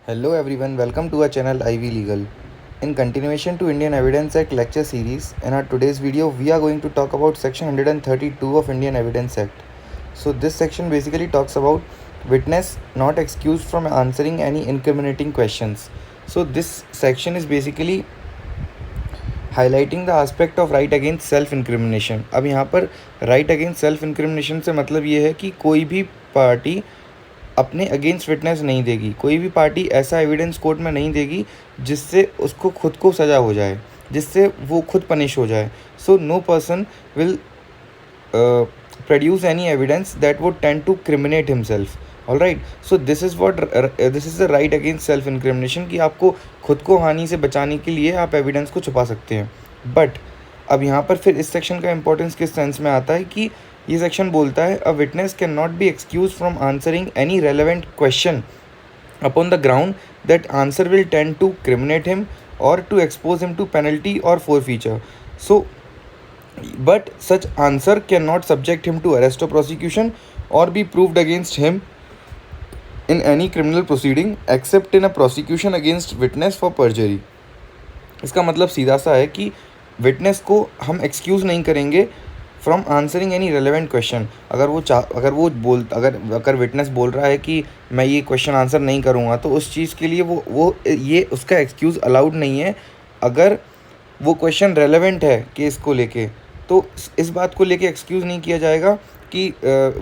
Hello everyone, welcome to our channel Ivy Legal. In continuation to Indian Evidence Act lecture series, in our today's video we are going to talk about section 132 of Indian Evidence Act. So this section basically talks about witness not excused from answering any incriminating questions. So this section is basically highlighting the aspect of right against self incrimination. अब यहाँ पर right against self incrimination से मतलब ये है कि कोई भी पार्टी अपने अगेंस्ट विटनेस नहीं देगी, कोई भी पार्टी ऐसा एविडेंस कोर्ट में नहीं देगी जिससे उसको खुद को सज़ा हो जाए, जिससे वो खुद पनिश हो जाए. So no person will produce any evidence that would tend to criminate himself. All right, so this is the right against self incrimination कि आपको खुद को हानि से बचाने के लिए आप एविडेंस को छुपा सकते हैं. बट अब यहाँ पर फिर इस सेक्शन का इंपॉर्टेंस किस सेंस में आता है कि ये सेक्शन बोलता है a witness can not be excuse from answering any relevant question upon the ground that answer will tend to criminate him और to expose him to penalty और forfeiture. So but such answer cannot subject him to arrest or prosecution or be proved against him in any criminal proceeding except in a prosecution against witness for perjury. इसका मतलब सीधा सा है कि witness को हम excuse नहीं करेंगे from answering any relevant question. अगर विटनेस बोल रहा है कि मैं ये क्वेश्चन आंसर नहीं करूँगा तो उस चीज़ के लिए वो ये उसका एक्सक्यूज़ अलाउड नहीं है. अगर वो क्वेश्चन रेलेवेंट है केस को लेके तो इस बात को लेके एक्सक्यूज़ नहीं किया जाएगा कि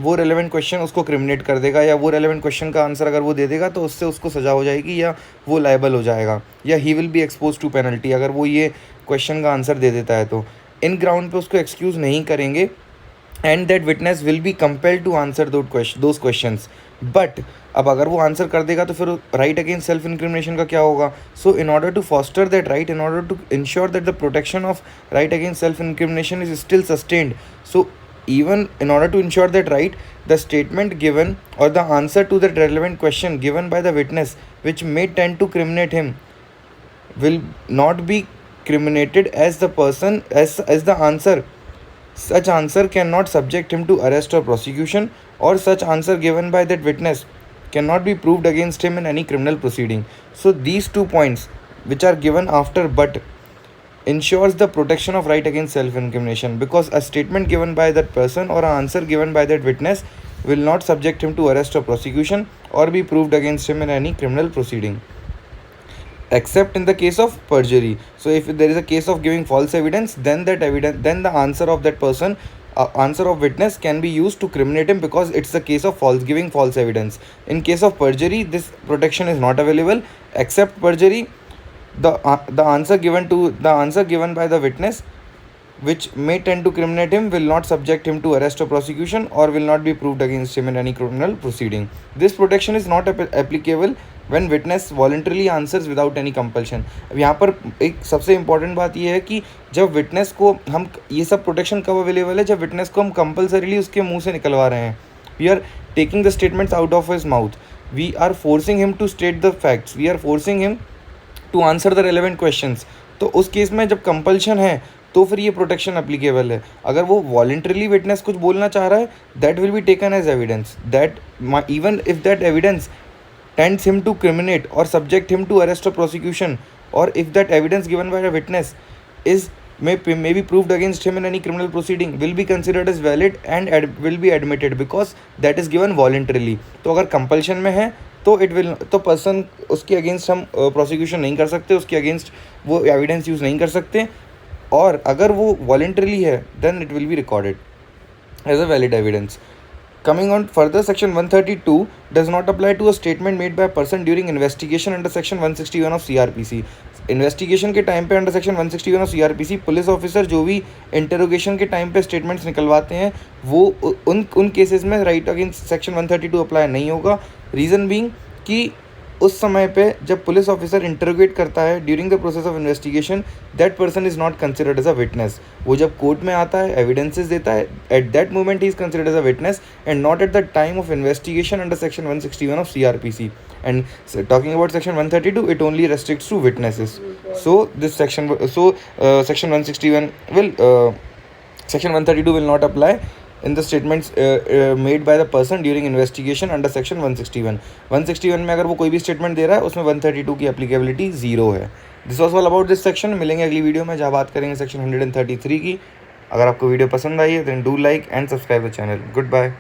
वो रेलेवेंट क्वेश्चन उसको क्रिमिनेट कर देगा या वो रेलेवेंट क्वेश्चन का आंसर अगर वो दे देगा तो उससे उसको सज़ा हो जाएगी या वो लायबल हो जाएगा या he will be expose to penalty अगर वो ये क्वेश्चन का आंसर दे देता है. तो इन ग्राउंड पे उसको एक्सक्यूज़ नहीं करेंगे and that witness will be compelled to answer those questions. But अब अगर वो आंसर कर देगा तो फिर राइट अगेंस्ट सेल्फ इंक्रिमिनेशन का क्या होगा. So in order to foster that right, in order to ensure that the protection of right against self incrimination is still sustained, so even in order to ensure that right, the statement given or the answer to that relevant question given by the witness which may tend to criminate him will not be criminated as the person as the answer. Such answer cannot subject him to arrest or prosecution, or such answer given by that witness cannot be proved against him in any criminal proceeding. So these 2 points which are given after but ensures the protection of right against self-incrimination, because a statement given by that person or an answer given by that witness will not subject him to arrest or prosecution or be proved against him in any criminal proceeding except in the case of perjury. So if there is a case of giving false evidence, then the answer of that person, answer of witness can be used to criminate him because it's the case of giving false evidence. In case of perjury, this protection is not available. Except perjury, the answer given by the witness which may tend to criminate him will not subject him to arrest or prosecution or will not be proved against him in any criminal proceeding. This protection is not applicable when witness voluntarily answers without any compulsion. अब यहाँ पर एक सबसे important बात ये है कि जब विटनेस को हम ये सब प्रोटेक्शन कब अवेलेबल है, जब विटनेस को हम कंपल्सरीली उसके मुंह से निकलवा रहे हैं. We are taking the statements out of his mouth, we are forcing him to state the facts, we are forcing him to answer the relevant questions. तो उस केस में जब कंपल्शन है तो फिर ये प्रोटेक्शन अप्लीकेबल है. अगर वो वॉलंटरीली विटनेस कुछ बोलना चाह रहा है, that will be taken as evidence, that even if that evidence tends him to criminate or subject him to arrest or prosecution, or if that evidence given by a witness may be proved against him in any criminal proceeding, will be considered as valid and will be admitted because that is given voluntarily. तो अगर compulsion में है तो person उसके against हम prosecution नहीं कर सकते, उसके अगेंस्ट वो एविडेंस यूज़ नहीं कर सकते. और अगर वो वॉलंटरीली है then it will be recorded as a valid evidence. Coming on further, section 132 does not apply to a statement made by a person during investigation under section 161 of CRPC. Investigation के time पे under section 161 of CRPC police officer जो भी interrogation के time पे statements निकलवाते हैं वो उन cases में राइट अगेंस्ट सेक्शन 132 अप्लाई नहीं होगा. रीज़न बीइंग कि उस समय पे जब पुलिस ऑफिसर इंटरोगेट करता है during the process of investigation, that person is not considered as a witness. वो जब कोर्ट में आता है, एविडेंसेस देता है, at that moment he is considered as a witness and not at the time of investigation under section 161 of CRPC. And talking about section 132, it only restricts to witnesses. So section 161 will section 132 will not apply in the statements made by the person during investigation under section 161। 161 में अगर वो कोई भी statement दे रहा है उसमें 132 की applicability zero है। This was all about this section. मिलेंगे अगली वीडियो में जहाँ बात करेंगे सेक्शन 133 की। अगर आपको वीडियो पसंद आई है then do like and subscribe the channel. Good bye.